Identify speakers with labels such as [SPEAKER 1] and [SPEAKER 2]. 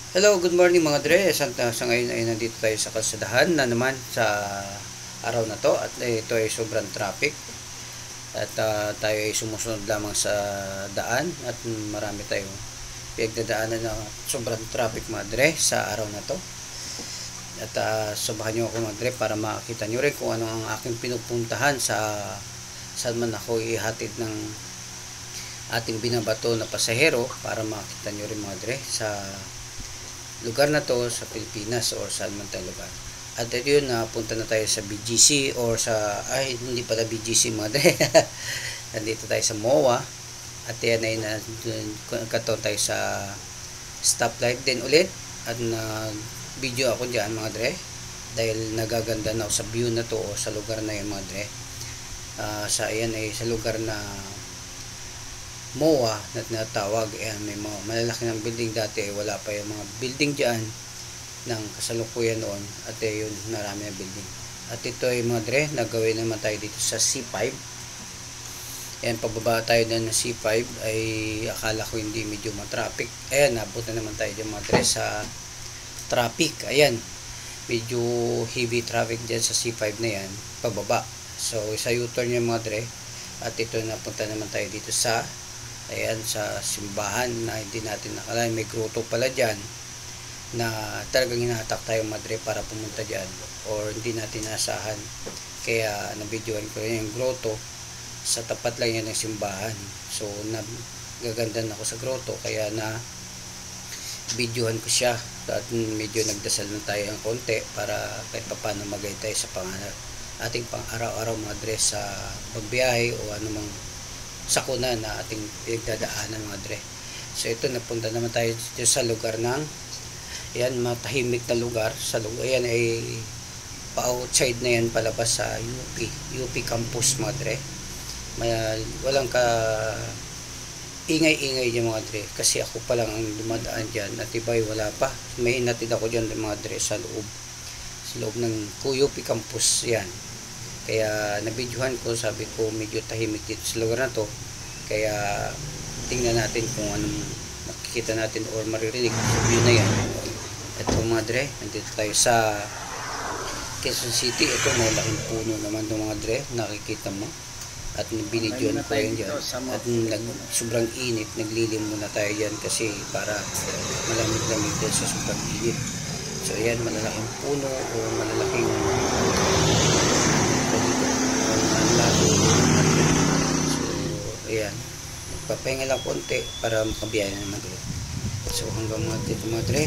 [SPEAKER 1] Hello, good morning mga dre. Sa ngayon ay nandito tayo sa kalsadahan na naman sa araw na to at ito ay sobrang traffic at tayo ay sumusunod lamang sa daan at marami tayong pinagdadaanan na sobrang traffic mga dre sa araw na to at subahan nyo ako mga dre para makita nyo rin kung ano ang aking pinupuntahan sa saan man ako ihatid ng ating binabato na pasahero para makita nyo rin mga dre sa lugar na to sa Pilipinas or saan man tayong lugar. At yun, punta na tayo sa BGC or sa, hindi pala BGC mga dre. Nandito tayo sa MOA. At yan ay nagkataon tayo sa stoplight din ulit. At video ako dyan mga dre. Dahil nagaganda na ako sa view na to o sa lugar na yun mga dre. Sa yan ay sa lugar na MOA na tinatawag. May mga malalaki ng building dati, wala pa yung mga building dyan ng kasalukuyan noon at yun, marami na building. At ito ay mga dre, nagawin naman tayo dito sa C5. Ayan, pababa tayo na ng C5 ay akala ko hindi medyo matraffic. Ayan, nabot na naman tayo dyan mga dre sa traffic. Ayan, medyo heavy traffic dyan sa C5 na yan, pababa. So sa U-turn yung mga dre. At ito, napunta naman tayo dito sa sa simbahan na hindi natin nakalain. May grotto pala dyan na talagang hinahatak tayo madre para pumunta dyan or hindi natin nasahan. Kaya nabidyohan ko rin yung grotto. Sa tapat lang yan ng simbahan. So nagaganda ako sa grotto kaya na bidyohan ko siya at medyo nagdasal na tayo ng konti para kahit paano magay tayo sa ating pang araw-araw mga dress sa pagbiyahe o anumang sakuna na ating pinagdadaanan mga dre. So ito, napunta naman tayo dito sa lugar ng matahimik na lugar. Sa lugar yan ay pa-outside na yan, palabas sa UP campus mga dre. Walang ingay-ingay yung mga dre kasi ako pa lang ang dumadaan dyan at iba'y wala pa. May inatid ako dyan mga dre sa loob ng UP campus yan. Kaya nabidyohan ko, sabi ko medyo tahimik dito sa lugar na to. Kaya tingnan natin kung anong makikita natin or maririnig sa view na yan. Ito mga dre, nandito tayo sa Quezon City. Ito, may laking puno naman itong mga dre, nakikita mo. At binidyohan ko yun dyan. At sobrang init, naglilim muna tayo dyan kasi para malamig-lamig dyan sa sobrang init. So ayan, malalaking puno o malalaking ayan, magpapahinga lang konti para makabiyahe na naman ulit. So hanggang mga dito mga dre,